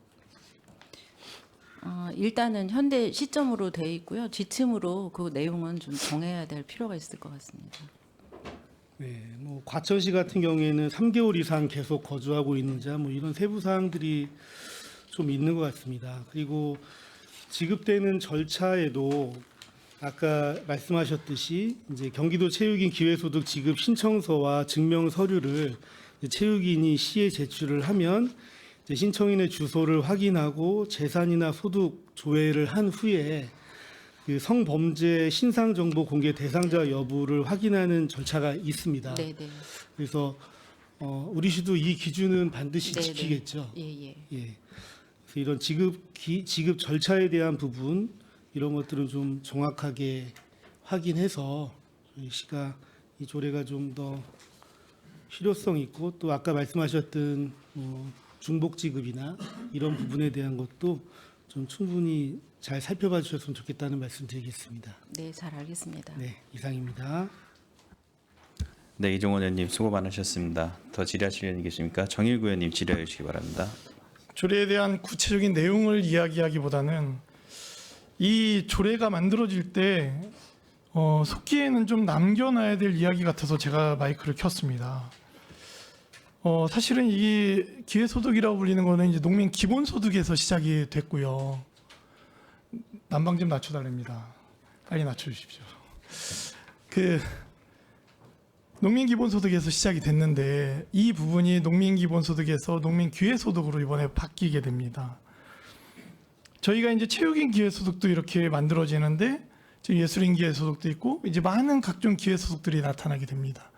일단은 현재 시점으로 돼 있고요. 지침으로 그 내용은 좀 정해야 될 필요가 있을 것 같습니다. 네, 뭐 과천시 같은 경우에는 3개월 이상 계속 거주하고 있는 자, 뭐 이런 세부 사항들이 좀 있는 것 같습니다. 그리고 지급되는 절차에도 아까 말씀하셨듯이 이제 경기도 체육인 기회소득 지급 신청서와 증명 서류를 체육인이 시에 제출을 하면 이제 신청인의 주소를 확인하고 재산이나 소득 조회를 한 후에 그 성범죄 신상 정보 공개 대상자 여부를 확인하는 절차가 있습니다. 네, 네. 그래서 우리 시도 이 기준은 반드시 네, 지키겠죠. 예, 예. 예. 그래서 이런 지급 절차에 대한 부분 이런 것들은 좀 정확하게 확인해서 저희 시가 이 조례가 좀 더 실효성 있고 또 아까 말씀하셨던 중복 지급이나 이런 부분에 대한 것도 좀 충분히 잘 살펴봐 주셨으면 좋겠다는 말씀드리겠습니다. 네, 잘 알겠습니다. 네, 이상입니다. 네, 이종원 의원님 수고 많으셨습니다. 더 질의하실 의원이 계십니까? 정일구 의원님 질의해 주시기 바랍니다. 조례에 대한 구체적인 내용을 이야기하기보다는 이 조례가 만들어질 때 속기에는 좀 남겨놔야 될 이야기 같아서 제가 마이크를 켰습니다. 사실은 이 기회소득이라고 불리는 거는 이제 농민 기본소득에서 시작이 됐고요. 난방 좀 낮춰달랍니다. 빨리 낮춰주십시오. 농민 기본소득에서 시작이 됐는데 이 부분이 농민 기본소득에서 농민 기회소득으로 이번에 바뀌게 됩니다. 저희가 이제 체육인 기회소득도 이렇게 만들어지는데 지금 예술인 기회소득도 있고 이제 많은 각종 기회소득들이 나타나게 됩니다.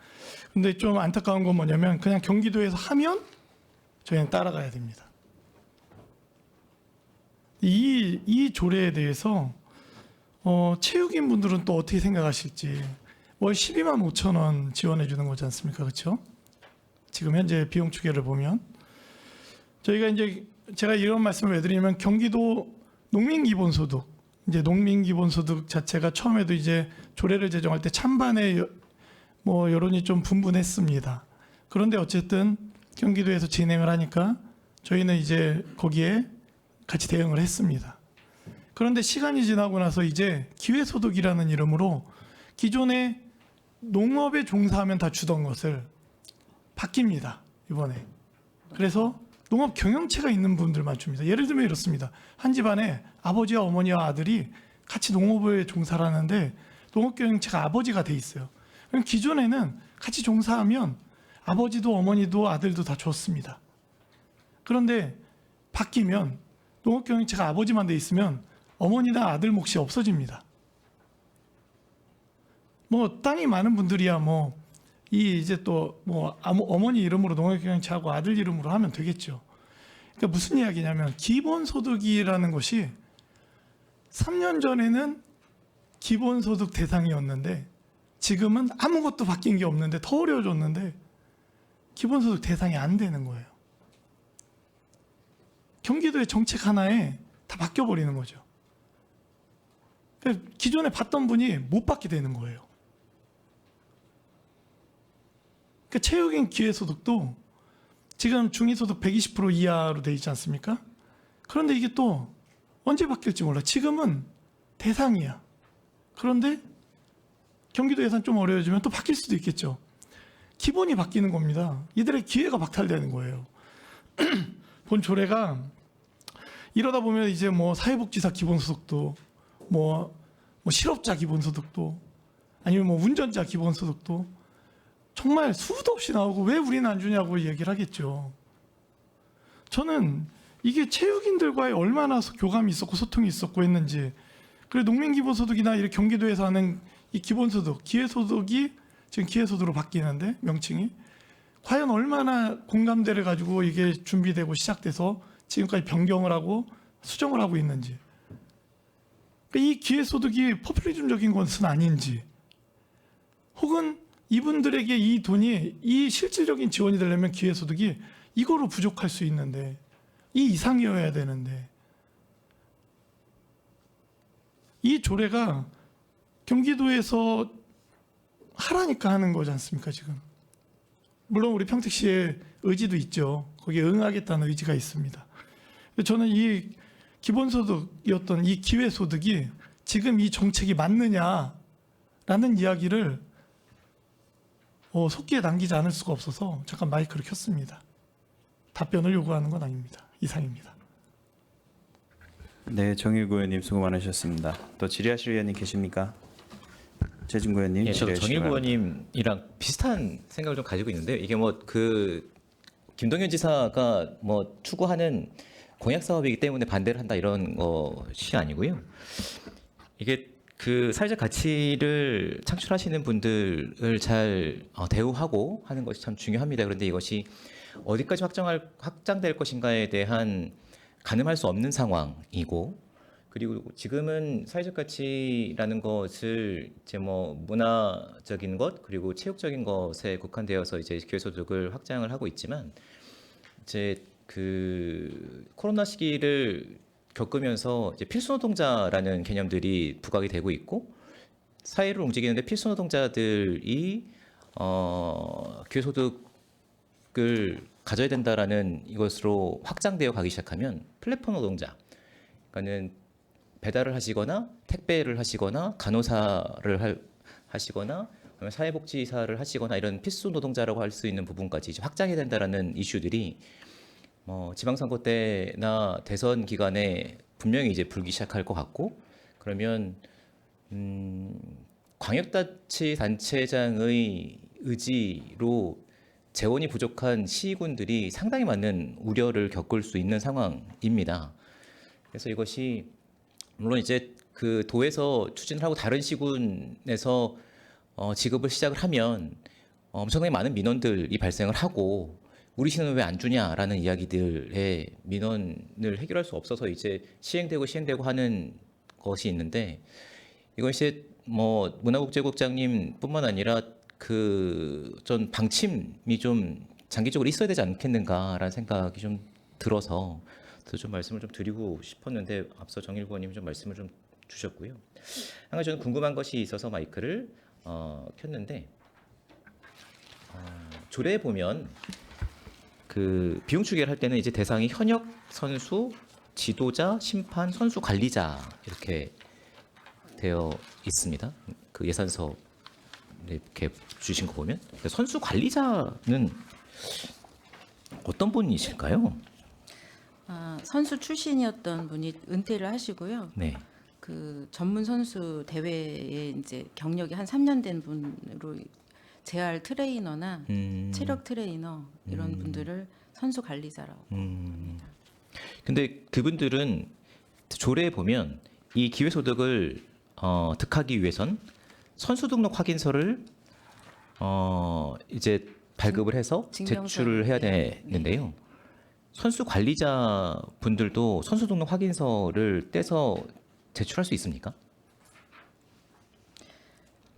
근데 좀 안타까운 건 뭐냐면 그냥 경기도에서 하면 저희는 따라가야 됩니다. 이 조례에 대해서 체육인 분들은 또 어떻게 생각하실지 월 12만 5천 원 지원해 주는 거지 않습니까? 그렇죠? 지금 현재 비용 추계를 보면 저희가 이제 제가 이런 말씀을 왜 드리냐면 경기도 농민 기본소득 이제 농민 기본소득 자체가 처음에도 이제 조례를 제정할 때 찬반의 여론이 좀 분분했습니다. 그런데 어쨌든 경기도에서 진행을 하니까 저희는 이제 거기에 같이 대응을 했습니다. 그런데 시간이 지나고 나서 이제 기회소득이라는 이름으로 기존에 농업에 종사하면 다 주던 것을 바뀝니다. 이번에. 그래서 농업 경영체가 있는 분들만 줍니다. 예를 들면 이렇습니다. 한 집안에 아버지와 어머니와 아들이 같이 농업에 종사를 하는데 농업 경영체가 아버지가 돼 있어요. 그럼 기존에는 같이 종사하면 아버지도 어머니도 아들도 다 줬습니다. 그런데 바뀌면 농업 경영체가 아버지만 돼 있으면 어머니나 아들 몫이 없어집니다. 땅이 많은 분들이야 이제 또 어머니 이름으로 농업경영체하고 아들 이름으로 하면 되겠죠. 그러니까 무슨 이야기냐면 기본소득이라는 것이 3년 전에는 기본소득 대상이었는데 지금은 아무것도 바뀐 게 없는데 더 어려워졌는데 기본소득 대상이 안 되는 거예요. 경기도의 정책 하나에 다 바뀌어버리는 거죠. 그러니까 기존에 받던 분이 못 받게 되는 거예요. 그러니까 체육인 기회소득도 지금 중위소득 120% 이하로 돼 있지 않습니까? 그런데 이게 또 언제 바뀔지 몰라. 지금은 대상이야. 그런데 경기도 예산 좀 어려워지면 또 바뀔 수도 있겠죠. 기본이 바뀌는 겁니다. 이들의 기회가 박탈되는 거예요. 본 조례가 이러다 보면 이제 사회복지사 기본소득도 실업자 기본소득도 아니면 운전자 기본소득도 정말 수도 없이 나오고 왜 우리는 안 주냐고 얘기를 하겠죠. 저는 이게 체육인들과의 얼마나 교감이 있었고 소통이 있었고 했는지 그리고 농민기본소득이나 이렇게 경기도에서 하는 이 기본소득, 기회소득이 지금 기회소득으로 바뀌는데 명칭이 과연 얼마나 공감대를 가지고 이게 준비되고 시작돼서 지금까지 변경을 하고 수정을 하고 있는지 이 기회소득이 포퓰리즘적인 것은 아닌지 혹은 이분들에게 이 돈이 이 실질적인 지원이 되려면 기회소득이 이거로 부족할 수 있는데 이 이상이어야 되는데 이 조례가 경기도에서 하라니까 하는 거지 않습니까 지금. 물론 우리 평택시의 의지도 있죠. 거기에 응하겠다는 의지가 있습니다. 저는 이 기본소득이었던 이 기회소득이 지금 이 정책이 맞느냐라는 이야기를 속기에 남기지 않을 수가 없어서 잠깐 마이크를 켰습니다. 답변을 요구하는 건 아닙니다. 이상입니다. 네, 정일구 의원님 수고 많으셨습니다. 또 질의하실 의원님 계십니까? 최진구 의원님 저 질의해 주시기 정일구 바랍니다. 의원님이랑 비슷한 생각을 좀 가지고 있는데요. 이게 김동연 지사가 추구하는 공약 사업이기 때문에 반대를 한다 이런 것이 아니고요. 이게 그 사회적 가치를 창출하시는 분들을 잘 대우하고 하는 것이 참 중요합니다. 그런데 이것이 어디까지 확장될 것인가에 대한 가늠할 수 없는 상황이고, 그리고 지금은 사회적 가치라는 것을 이제 문화적인 것 그리고 체육적인 것에 국한되어서 이제 기회소득을 확장을 하고 있지만 이제 그 코로나 시기를 겪으면서 이제 필수 노동자라는 개념들이 부각이 되고 있고 사회를 움직이는데 필수 노동자들이 기회소득을 가져야 된다라는 이것으로 확장되어 가기 시작하면 플랫폼 노동자, 그러니까는 배달을 하시거나 택배를 하시거나 간호사를 하시거나 아니면 사회복지사를 하시거나 이런 필수 노동자라고 할 수 있는 부분까지 이제 확장해야 된다라는 이슈들이 지방선거 때나 대선 기간에 분명히 이제 불기 시작할 것 같고 그러면 광역자치단체장의 의지로 재원이 부족한 시군들이 상당히 많은 우려를 겪을 수 있는 상황입니다. 그래서 이것이 물론 이제 그 도에서 추진을 하고 다른 시군에서 지급을 시작을 하면 엄청나게 많은 민원들이 발생을 하고 우리 시는 왜 안 주냐라는 이야기들의 민원을 해결할 수 없어서 이제 시행되고 하는 것이 있는데 이건 이제 문화국제국장님뿐만 아니라 그 전 방침이 좀 장기적으로 있어야 되지 않겠는가라는 생각이 좀 들어서 좀 말씀을 좀 드리고 싶었는데 앞서 정일구 의원님이 좀 말씀을 좀 주셨고요. 한 가지 저는 궁금한 것이 있어서 마이크를 켰는데 조례에 보면 그 비용 추계를 할 때는 이제 대상이 현역 선수, 지도자, 심판, 선수 관리자 이렇게 되어 있습니다. 그 예산서 이렇게 주신 거 보면 선수 관리자는 어떤 분이실까요? 선수 출신이었던 분이 은퇴를 하시고요. 네. 그 전문 선수 대회에 이제 경력이 한 3년 된 분으로 재활 트레이너나 체력 트레이너 이런 분들을 선수 관리자라고 합니다. 근데 그분들은 조례에 보면 이 기회소득을 득하기 위해선 선수 등록 확인서를 이제 발급을 해서 증명서, 제출을 해야 네. 되는데요. 선수 관리자 분들도 선수 등록 확인서를 떼서 제출할 수 있습니까?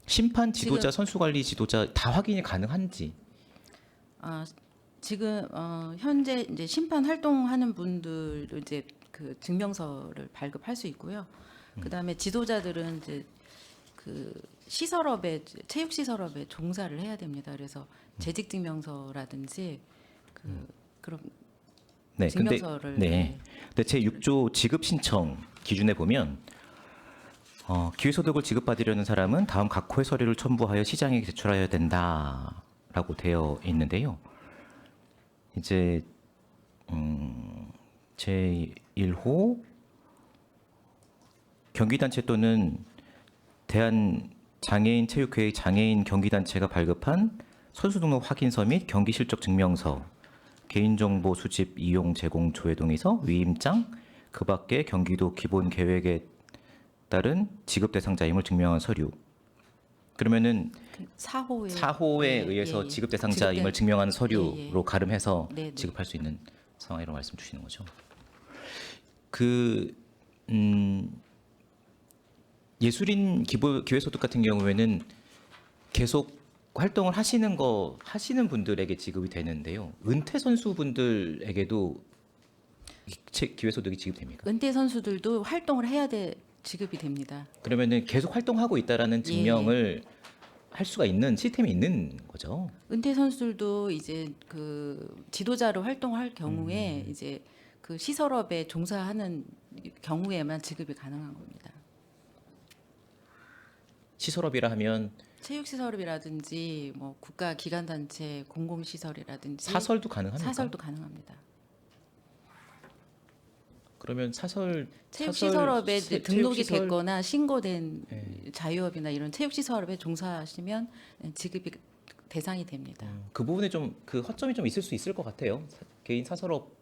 심판, 지도자, 선수 관리 지도자 다 확인이 가능한지. 지금 현재 이제 심판 활동하는 분들 이제 그 증명서를 발급할 수 있고요. 그다음에 지도자들은 이제 그 시설업에 체육 시설업에 종사를 해야 됩니다. 그래서 재직 증명서라든지 그런 네, 증명서를 근데 제 6조 지급 신청 기준에 보면 기회소득을 지급받으려는 사람은 다음 각호의 서류를 첨부하여 시장에 제출하여야 된다라고 되어 있는데요. 이제 제 1호 경기단체 또는 대한장애인 체육회의 장애인 경기단체가 발급한 선수 등록 확인서 및 경기 실적 증명서, 개인정보 수집, 이용, 제공, 조회 동의서, 위임장, 그 밖에 경기도 기본 계획에 따른 지급 대상자임을 증명한 서류. 그러면은 4호에 의해서 지급 대상자임을 증명하는 서류로 가름해서 네, 네. 지급할 수 있는 상황이라고 말씀 주시는 거죠. 예술인 기회소득 같은 경우에는 계속 활동을 하시는 분들에게 지급이 되는데요. 은퇴 선수분들에게도 기회소득이 지급됩니까? 은퇴 선수들도 활동을 해야 지급이 됩니다. 그러면은 계속 활동하고 있다라는 증명을 할 수가 있는 시스템이 있는 거죠. 은퇴 선수들도 이제 그 지도자로 활동할 경우에 이제 그 시설업에 종사하는 경우에만 지급이 가능한 겁니다. 시설업이라 하면 체육시설이라든지 뭐 국가 기관단체 공공시설이라든지 사설도 가능합니까? 사설도 가능합니다. 그러면 체육시설업에 이제 등록이 체육시설- 됐거나 신고된 네. 자유업이나 이런 체육시설업에 종사하시면 지급이 대상이 됩니다. 그 부분에 좀 그 허점이 좀 있을 수 있을 것 같아요. 개인 사설업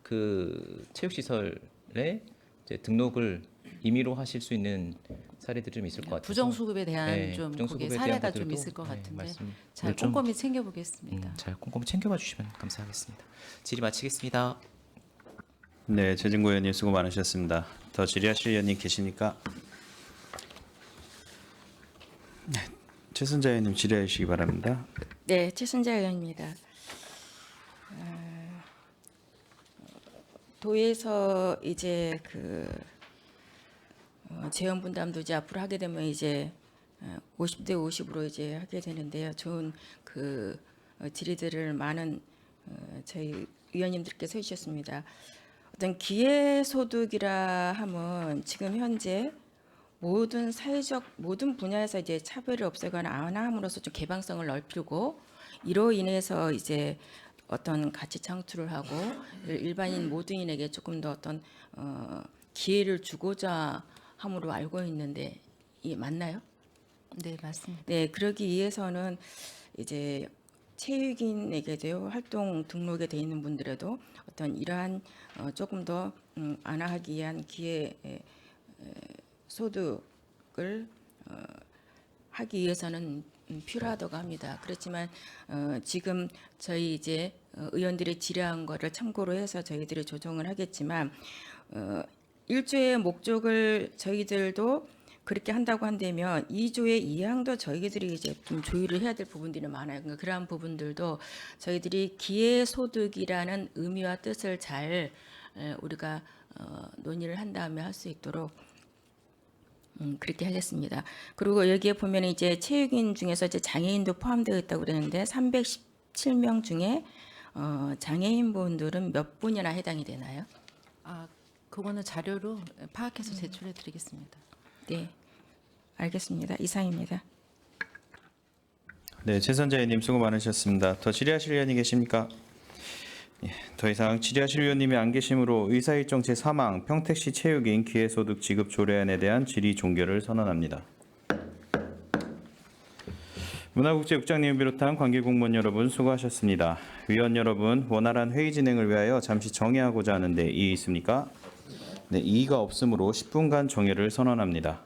그 체육시설에 이제 등록을 임의로 하실 수 있는 사례들이 좀 있을 것 같아요. 부정수급에 대한 네, 좀 부정수급에 그게 대한 사례가 좀 것들도, 있을 것 네, 같은데 말씀을 잘 좀, 꼼꼼히 챙겨보겠습니다. 잘 꼼꼼히 챙겨봐 주시면 감사하겠습니다. 질의 마치겠습니다. 네, 재진구 의원님 수고 많으셨습니다. 더 질의하실 의원님 계시니까 최순자 의원님 질의해 주시기 바랍니다. 네, 최순자 의원입니다. 도에서 이제 그 재원 분담도 이제 앞으로 하게 되면 이제 50대 50으로 이제 하게 되는데요. 좋은 그 질의들을 많은 저희 위원님들께서 해주셨습니다. 어떤 기회소득이라 하면 지금 현재 모든 사회적 모든 분야에서 이제 차별을 없애거나 완화함으로써 좀 개방성을 넓히고 이로 인해서 이제 어떤 가치 창출을 하고 일반인 모두인에게 조금 더 어떤 기회를 주고자 함으로 알고 있는데 이 맞나요? 네, 맞습니다. 네, 그러기 위해서는 이제 체육인에게도 활동 등록에 돼 있는 분들에도 어떤 이러한 조금 더 완화하기 위한 기회 소득을 하기 위해서는 필요하다고 합니다. 그렇지만 지금 저희 이제 의원들이 질의한 거를 참고로 해서 저희들이 조정을 하겠지만 1조의 목적을 저희들도 그렇게 한다고 한다면 2조의 이항도 저희들이 이제 좀 조율을 해야 될 부분들이 많아요. 그러니까 그러한 부분들도 저희들이 기회소득이라는 의미와 뜻을 잘 우리가 논의를 한 다음에 할 수 있도록 그렇게 하겠습니다. 그리고 여기에 보면 이제 체육인 중에서 이제 장애인도 포함되어 있다고 그러는데 317명 중에 장애인 분들은 몇 분이나 해당이 되나요? 그거는 자료로 파악해서 제출해 드리겠습니다. 네, 알겠습니다. 이상입니다. 네, 최선자 의원님 수고 많으셨습니다. 더 질의하실 의원이 계십니까? 예, 더 이상 질의하실 의원님이 안 계시므로 의사일정 제3항 평택시 체육인 기회소득 지급 조례안에 대한 질의 종결을 선언합니다. 문화국제국장님을 비롯한 관계공무원 여러분 수고하셨습니다. 위원 여러분, 원활한 회의 진행을 위하여 잠시 정회하고자 하는데 이의 있습니까? 네, 이의가 없으므로 10분간 정회를 선언합니다.